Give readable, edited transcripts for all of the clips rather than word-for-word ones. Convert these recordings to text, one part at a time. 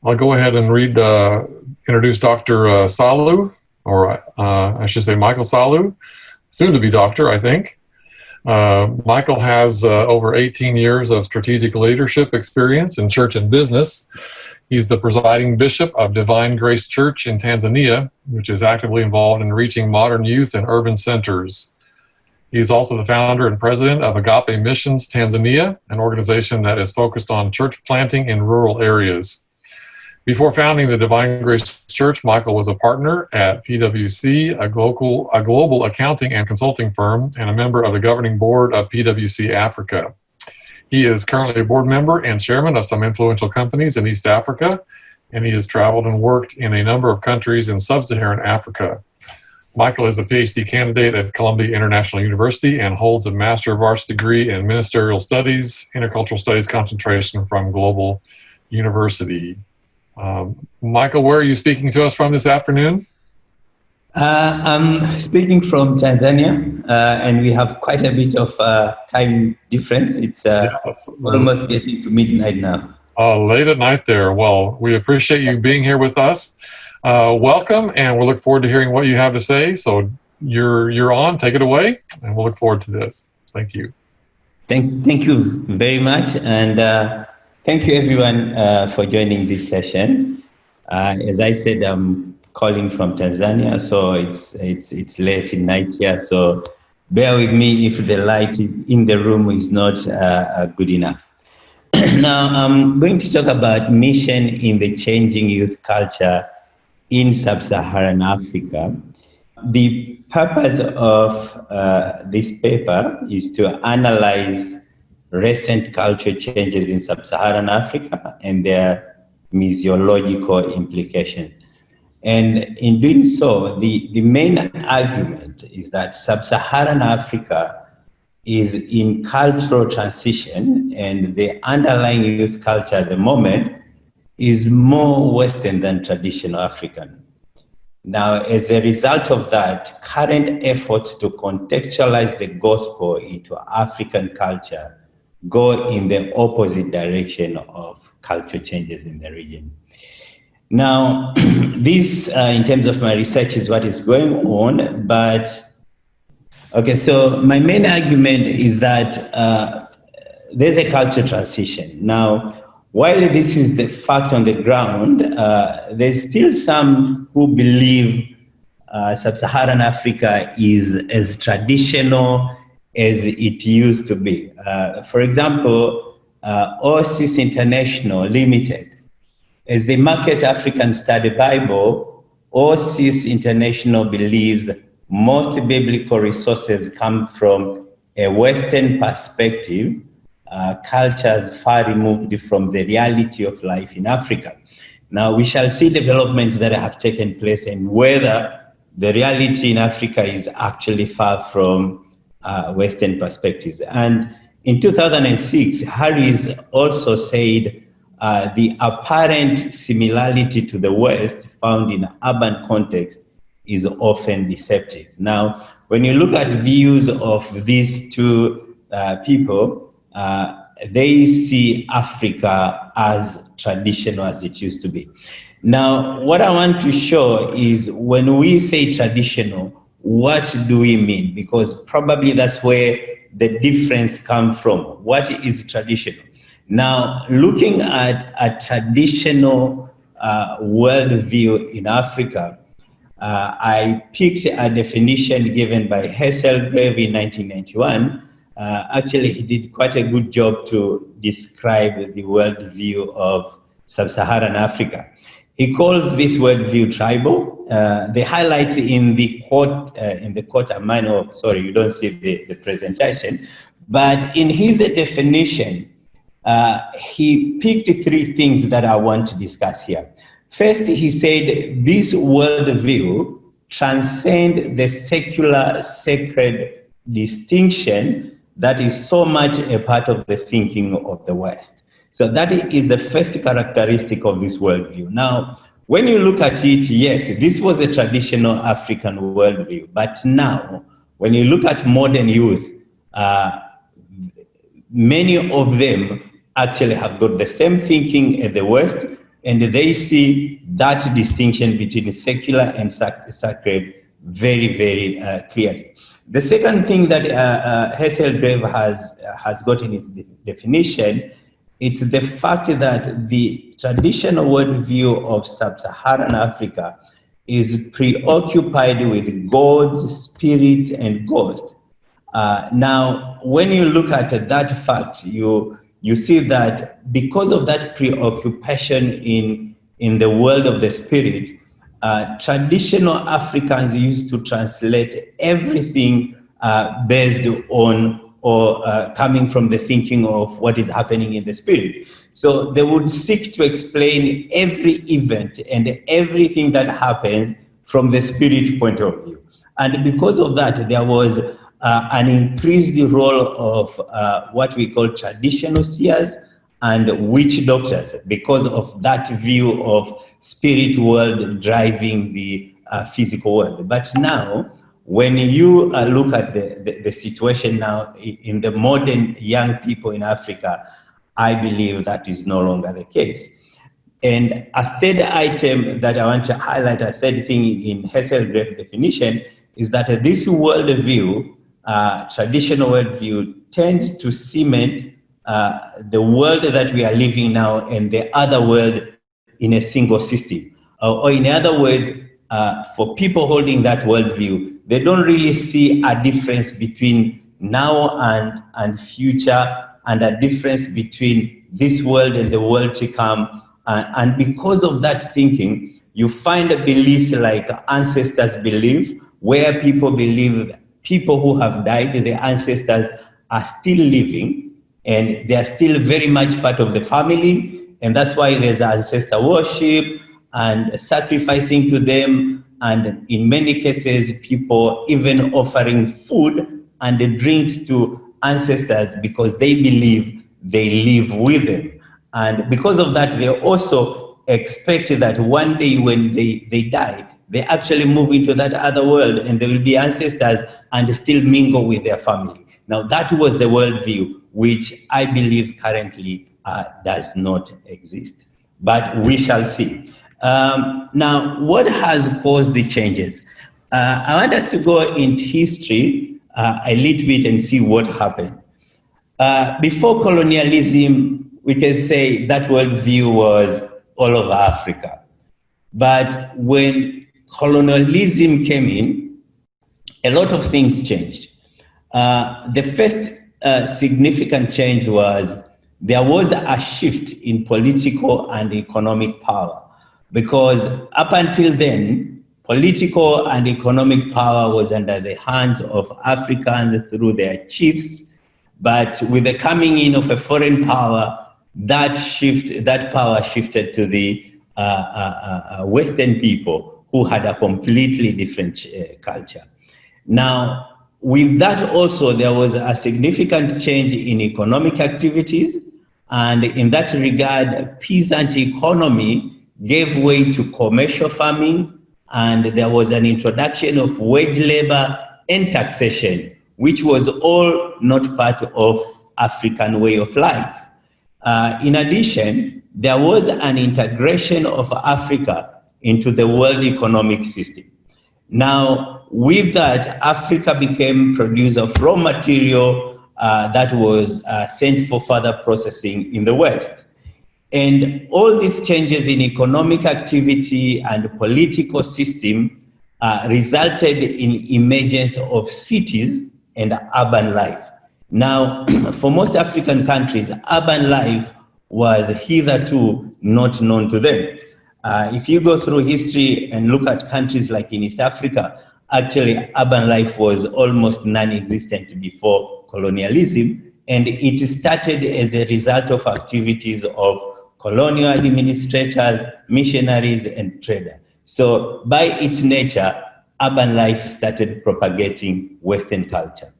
I'll go ahead and introduce Dr. Sallu, or I should say Michael Sallu, soon to be doctor, I think. Michael has over 18 years of strategic leadership experience in church and business. He's the presiding bishop of Divine Grace Church in Tanzania, which is actively involved in reaching modern youth in urban centers. He's also the founder and president of Agape Missions Tanzania, an organization that is focused on church planting in rural areas. Before founding the Divine Grace Church, Michael was a partner at PwC, a global accounting and consulting firm, and a member of the governing board of PwC Africa. He is currently a board member and chairman of some influential companies in East Africa, and he has traveled and worked in a number of countries in Sub-Saharan Africa. Michael is a PhD candidate at Columbia International University and holds a Master of Arts degree in Ministerial Studies, Intercultural Studies concentration from Global University. Michael, where are you speaking to us from this afternoon? I'm speaking from Tanzania, and we have quite a bit of time difference. It's almost getting to midnight now. Late at night there. Well, we appreciate you being here with us. Welcome, and we'll look forward to hearing what you have to say. So you're on, take it away, and we'll look forward to this. Thank you. Thank you very much, and thank you everyone for joining this session. As I said, I'm calling from Tanzania, so it's late in night here. So bear with me if the light in the room is not good enough. Now I'm going to talk about mission in the changing youth culture in Sub-Saharan Africa. The purpose of this paper is to analyze recent cultural changes in Sub-Saharan Africa and their missiological implications. And in doing so, the main argument is that Sub-Saharan Africa is in cultural transition, and the underlying youth culture at the moment is more Western than traditional African. Now, as a result of that, current efforts to contextualize the gospel into African culture go in the opposite direction of cultural changes in the region. Now, this, in terms of my research, is what is going on, but, okay, so my main argument is that there's a cultural transition. Now, while this is the fact on the ground, there's still some who believe Sub-Saharan Africa is as traditional as it used to be. For example, OSIS International Limited, as they market African Study Bible, OSIS International believes most biblical resources come from a Western perspective, cultures far removed from the reality of life in Africa. Now, we shall see developments that have taken place and whether the reality in Africa is actually far from Western perspectives. And in 2006, Harris also said the apparent similarity to the West found in urban context is often deceptive. Now, when you look at views of these two people, they see Africa as traditional as it used to be. Now, what I want to show is when we say traditional, what do we mean? Because probably that's where the difference comes from. What is traditional? Now, looking at a traditional worldview in Africa, I picked a definition given by Hesselgrave in 1991. Actually, he did quite a good job to describe the worldview of Sub-Saharan Africa. He calls this worldview tribal. The highlights in the quote, sorry, you don't see the presentation, but in his definition, he picked three things that I want to discuss here. First, he said this worldview transcends the secular sacred distinction that is so much a part of the thinking of the West. So that is the first characteristic of this worldview. Now, when you look at it, yes, this was a traditional African worldview, but now, when you look at modern youth, many of them actually have got the same thinking as the West, And they see that distinction between secular and sacred very, very clearly. The second thing that Hesselgrave has got in its definition, it's the fact that the traditional worldview of Sub-Saharan Africa is preoccupied with gods, spirits, and ghosts. Now, when you look at that fact, you see that because of that preoccupation in the world of the spirit, traditional Africans used to translate everything based on or coming from the thinking of what is happening in the spirit. So they would seek to explain every event and everything that happens from the spirit point of view. And because of that, there was an increased role of what we call traditional seers and witch doctors, because of that view of spirit world driving the physical world. But now, when you look at the situation now in the modern young people in Africa, I believe that is no longer the case. And a third item that I want to highlight, a third thing in Hesselgrave's definition, is that this worldview, traditional worldview, tends to cement the world that we are living now and the other world in a single system. Or in other words, for people holding that worldview, they don't really see a difference between now and future, and a difference between this world and the world to come. And because of that thinking, you find beliefs like ancestors believe, where people believe people who have died, their ancestors are still living, and they are still very much part of the family. And that's why there's ancestor worship and sacrificing to them. And in many cases, people even offering food and drinks to ancestors because they believe they live with them. And because of that, they also expect that one day when they die, they actually move into that other world and they will be ancestors and still mingle with their family. Now, that was the worldview, which I believe currently does not exist. But we shall see. Now, what has caused the changes? I want us to go into history a little bit and see what happened. Before colonialism, we can say that worldview was all over Africa. But when colonialism came in, a lot of things changed. The first significant change was there was a shift in political and economic power, because up until then, political and economic power was under the hands of Africans through their chiefs. But with the coming in of a foreign power, that power shifted to the Western people, who had a completely different culture. Now, with that also, there was a significant change in economic activities. And in that regard, peasant economy gave way to commercial farming. And there was an introduction of wage labor and taxation, which was all not part of African way of life. In addition, there was an integration of Africa into the world economic system. Now, with that, Africa became producer of raw material that was sent for further processing in the West. And all these changes in economic activity and political system resulted in emergence of cities and urban life. Now, for most African countries, urban life was hitherto not known to them. If you go through history and look at countries like in East Africa, actually urban life was almost non-existent before colonialism, and it started as a result of activities of colonial administrators, missionaries, and traders. So by its nature, urban life started propagating Western culture.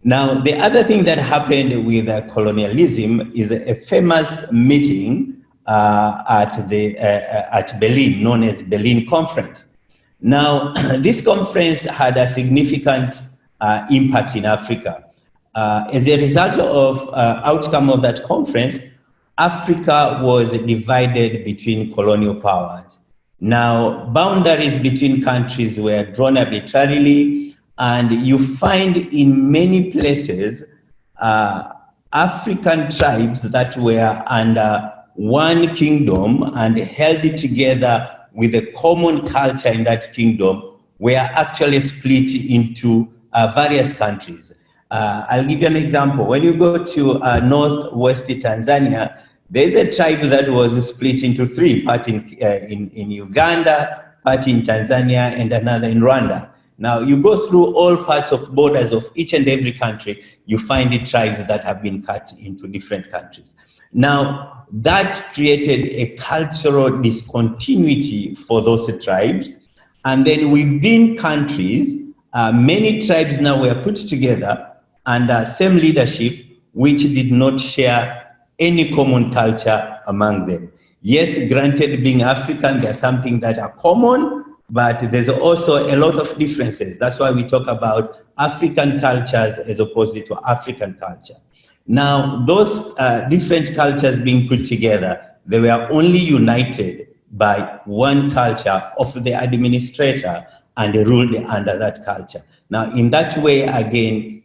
Now, the other thing that happened with colonialism is a famous meeting at Berlin, known as Berlin Conference. Now, this conference had a significant impact in Africa. As a result of outcome of that conference, Africa was divided between colonial powers. Now, boundaries between countries were drawn arbitrarily, and you find in many places African tribes that were under one kingdom and held together with a common culture in that kingdom were actually split into various countries. I'll give you an example. When you go to northwest Tanzania, there's a tribe that was split into three, part in Uganda, part in Tanzania, and another in Rwanda. Now, you go through all parts of borders of each and every country, you find the tribes that have been cut into different countries. Now, that created a cultural discontinuity for those tribes. And then within countries, many tribes now were put together under same leadership, which did not share any common culture among them. Yes, granted, being African, there's something that are common, but there's also a lot of differences. That's why we talk about African cultures as opposed to African culture. Now, those different cultures being put together, they were only united by one culture of the administrator and ruled under that culture. Now, in that way, again,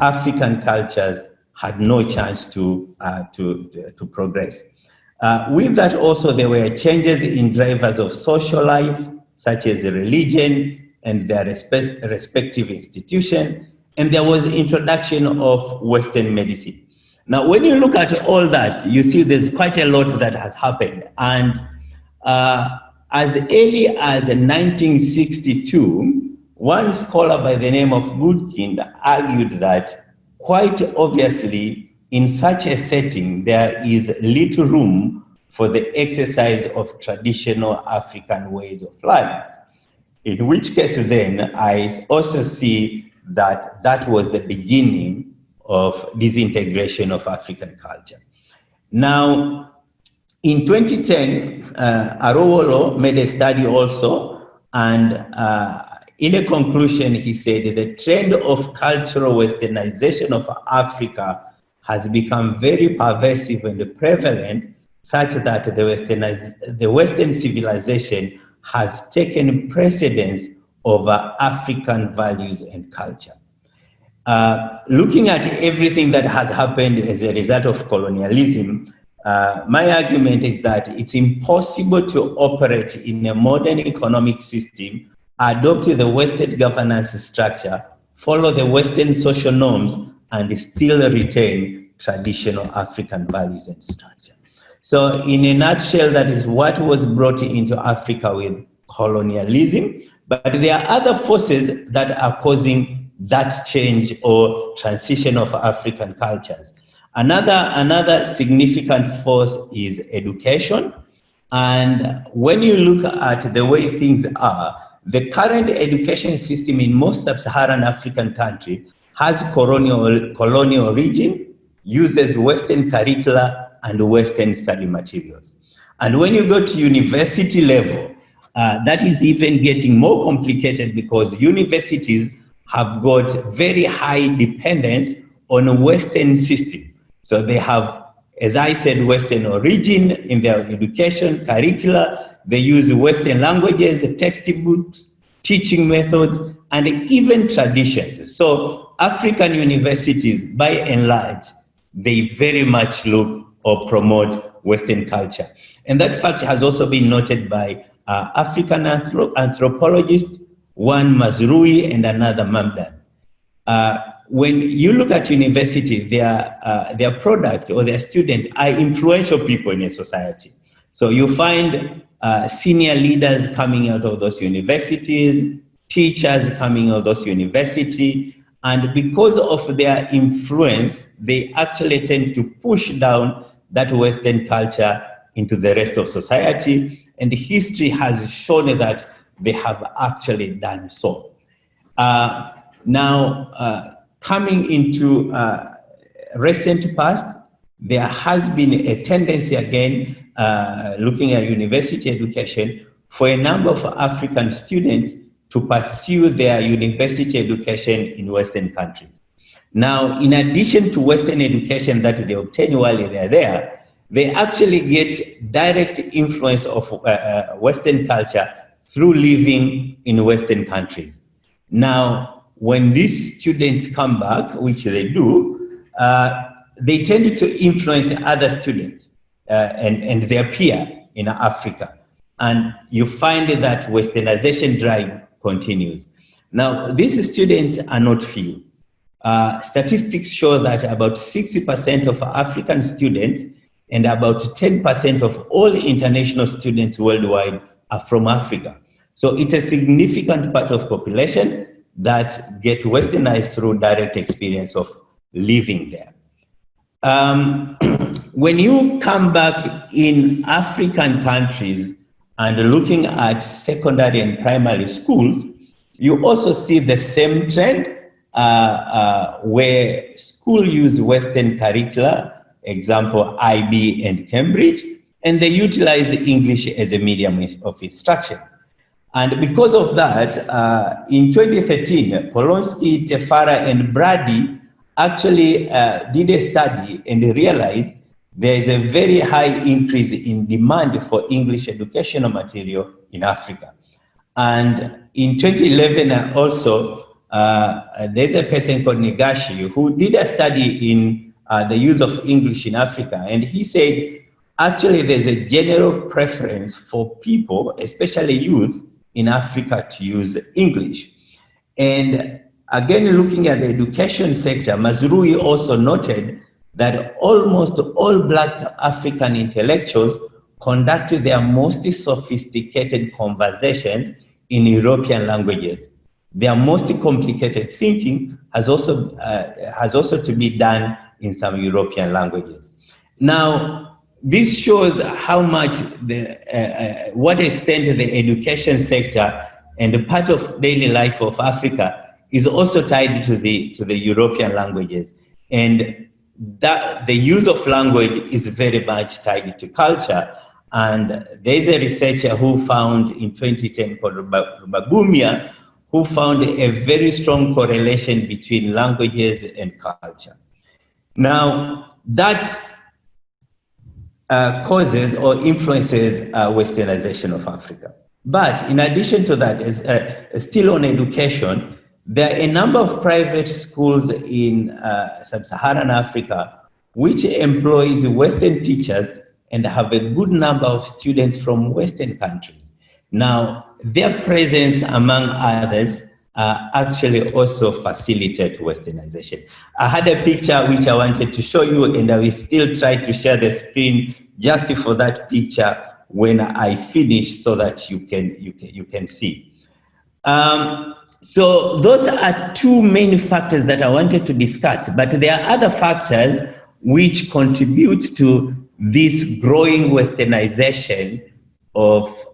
African cultures had no chance to progress. With that also, there were changes in drivers of social life, such as religion and their respective institution, and there was introduction of Western medicine. Now, when you look at all that, you see there's quite a lot that has happened. And as early as 1962, one scholar by the name of Goodkind argued that quite obviously, in such a setting, there is little room for the exercise of traditional African ways of life. In which case then, I also see that that was the beginning of disintegration of African culture. Now, in 2010, Arowolo made a study also, and in a conclusion, he said the trend of cultural westernization of Africa has become very pervasive and prevalent, such that the Western civilization has taken precedence over African values and culture. Looking at everything that has happened as a result of colonialism, my argument is that it's impossible to operate in a modern economic system, adopt the Western governance structure, follow the Western social norms, and still retain traditional African values and structure. So in a nutshell, that is what was brought into Africa with colonialism, but there are other forces that are causing that change or transition of African cultures. Another significant force is education. And when you look at the way things are, the current education system in most sub-Saharan African countries has colonial origin, uses Western curricula and Western study materials. And when you go to university level, that is even getting more complicated because universities have got very high dependence on a Western system. So they have, as I said, Western origin in their education curricula. They use Western languages, textbooks, teaching methods, and even traditions. So African universities, by and large, they very much look or promote Western culture. And that fact has also been noted by African anthropologists, one Mazrui and another Mamdan. When you look at university, their product or their student are influential people in a society. So you find senior leaders coming out of those universities, teachers coming out of those universities, and because of their influence, they actually tend to push down that Western culture into the rest of society. And history has shown that they have actually done so. Now, coming into recent past, there has been a tendency again, looking at university education, for a number of African students to pursue their university education in Western countries. Now, in addition to Western education that they obtain while they are there, they actually get direct influence of Western culture through living in Western countries. Now, when these students come back, which they do, they tend to influence other students and their peer in Africa. And you find that Westernization drive continues. Now, these students are not few. Statistics show that about 60% of African students and about 10% of all international students worldwide are from Africa. So it's a significant part of population that get Westernized through direct experience of living there. When you come back in African countries and looking at secondary and primary schools, you also see the same trend where school use Western curricula, example IB and Cambridge, and they utilize English as a medium of instruction. And because of that, in 2013, Polonsky, Tefara, and Brady actually did a study and they realized there is a very high increase in demand for English educational material in Africa. And in 2011 also, there's a person called Negashi who did a study in the use of English in Africa. And he said, actually, there's a general preference for people, especially youth in Africa, to use English. And again, looking at the education sector, Mazrui also noted that almost all Black African intellectuals conduct their most sophisticated conversations in European languages. Their most complicated thinking has also to be done in some European languages. Now, this shows how much what extent the education sector and the part of daily life of Africa is also tied to the European languages, and that the use of language is very much tied to culture. And there's a researcher who found in 2010 called Bagumia, who found a very strong correlation between languages and culture. Now, that causes or influences Westernization of Africa. But in addition to that, still on education, there are a number of private schools in Sub-Saharan Africa which employs Western teachers and have a good number of students from Western countries. Now, their presence, among others, actually also facilitate Westernization. I had a picture which I wanted to show you, and I will still try to share the screen just for that picture when I finish, so that you can see. So those are two main factors that I wanted to discuss, but there are other factors which contribute to this growing Westernization of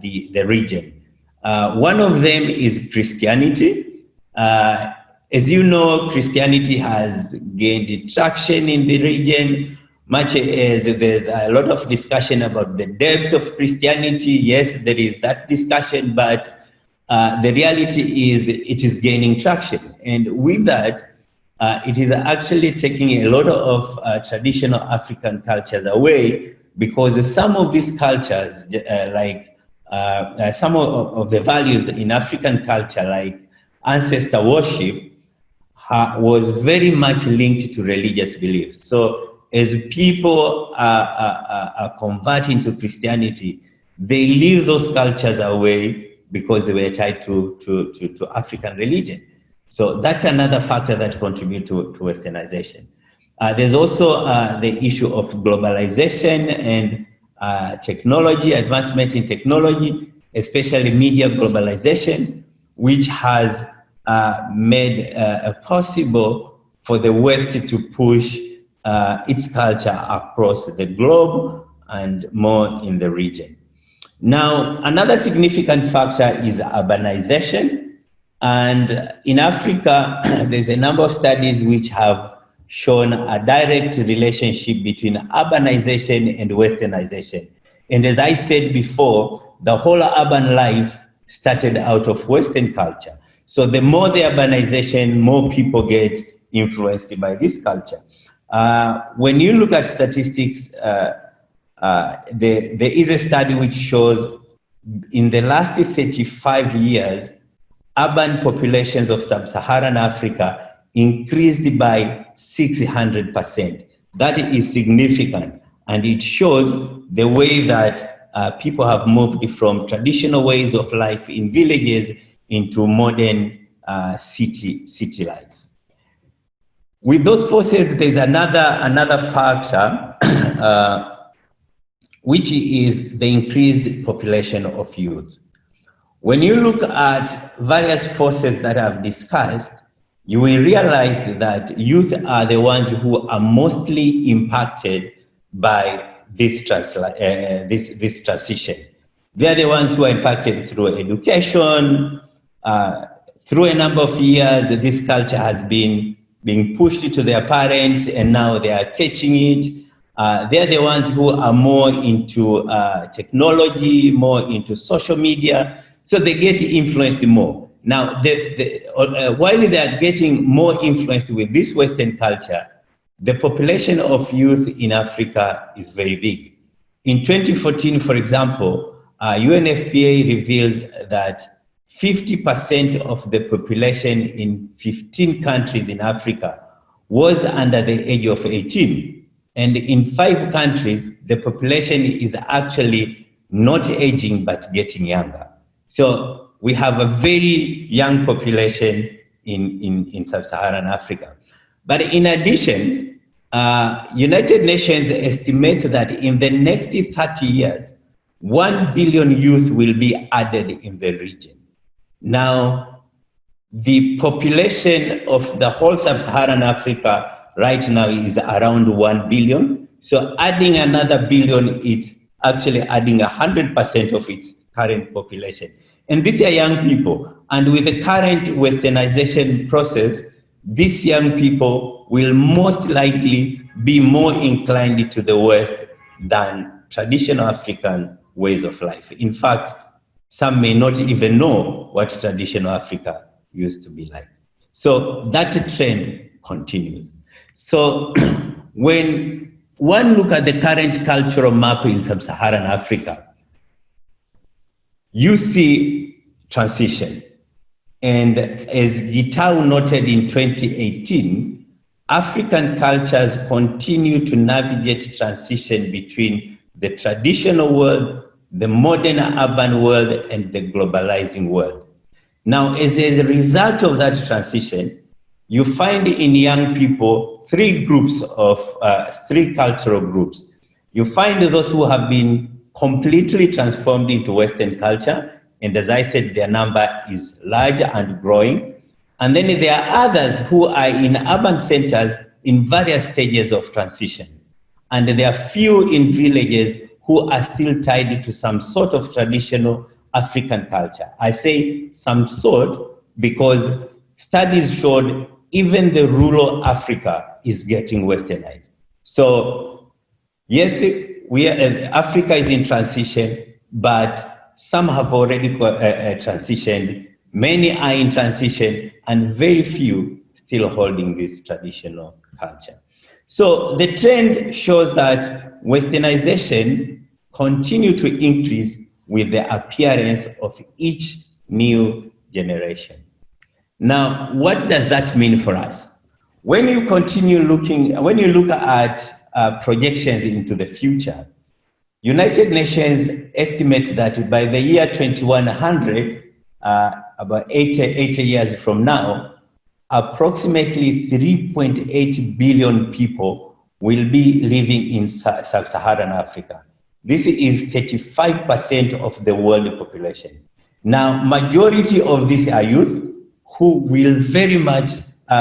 the region. One of them is Christianity. As you know, Christianity has gained traction in the region, much as there's a lot of discussion about the depth of Christianity. Yes, there is that discussion, but the reality is it is gaining traction. And with that, it is actually taking a lot of traditional African cultures away, because some of these cultures, like some of the values in African culture, like ancestor worship, was very much linked to religious beliefs. So as people are converting to Christianity, they leave those cultures away because they were tied to African religion. So that's another factor that contributes to Westernization. There's also the issue of globalization and technology, advancement in technology, especially media globalization, which has made possible for the West to push its culture across the globe and more in the region. Now, another significant factor is urbanization. And in Africa, there's a number of studies which have shown a direct relationship between urbanization and Westernization. And as I said before, the whole urban life started out of Western culture. So the more the urbanization, more people get influenced by this culture. When you look at statistics, there is a study which shows in the last 35 years, urban populations of Sub-Saharan Africa increased by 600%. That is significant, and it shows the way that people have moved from traditional ways of life in villages into modern city life. With those forces, there's another factor, which is the increased population of youth. When you look at various forces that I've discussed, you will realize that youth are the ones who are mostly impacted by this transition. They are the ones who are impacted through education. Through a number of years, this culture has been being pushed to their parents, and now they are catching it. They're the ones who are more into technology, more into social media, so they get influenced more. Now, while they are getting more influenced with this Western culture, the population of youth in Africa is very big. In 2014, for example, UNFPA reveals that 50% of the population in 15 countries in Africa was under the age of 18. And in 5 countries, the population is actually not aging, but getting younger. So we have a very young population in Sub-Saharan Africa. But in addition, United Nations estimates that in the next 30 years, 1 billion youth will be added in the region. Now, the population of the whole Sub-Saharan Africa right now is around 1 billion. So adding another billion, it's actually adding 100% of its current population. And these are young people. And with the current westernization process, these young people will most likely be more inclined to the West than traditional African ways of life. In fact, some may not even know what traditional Africa used to be like. So that trend continues. So when one look at the current cultural map in Sub-Saharan Africa, you see transition. And as Gitau noted in 2018, African cultures continue to navigate transition between the traditional world, the modern urban world, and the globalizing world. Now, as a result of that transition, you find in young people 3 cultural groups. You find those who have been completely transformed into Western culture, and as I said, their number is large and growing. And then there are others who are in urban centers in various stages of transition. And there are few in villages who are still tied to some sort of traditional African culture. I say some sort because studies showed even the rural Africa is getting westernized. So yes, Africa is in transition, but some have already transitioned, many are in transition, and very few still holding this traditional culture. So the trend shows that westernization continues to increase with the appearance of each new generation. Now, what does that mean for us? When you look at projections into the future, United Nations estimates that by the year 2100, about 80 years from now, approximately 3.8 billion people will be living in Sub-Saharan Africa. This is 35% of the world population. Now, majority of these are youth who will very much,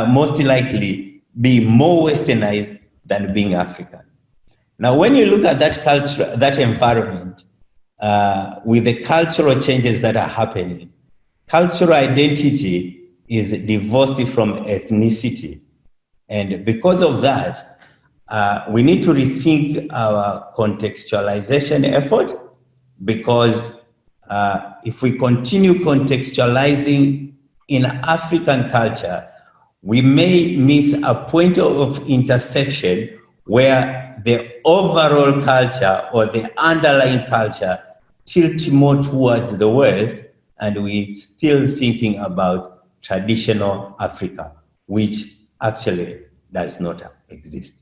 most likely, be more westernized than being African. Now, when you look at that culture, that environment, with the cultural changes that are happening, cultural identity is divorced from ethnicity. And because of that, we need to rethink our contextualization effort, because if we continue contextualizing in African culture, we may miss a point of intersection where the overall culture or the underlying culture tilts more towards the West, and we still thinking about traditional Africa, which actually does not exist.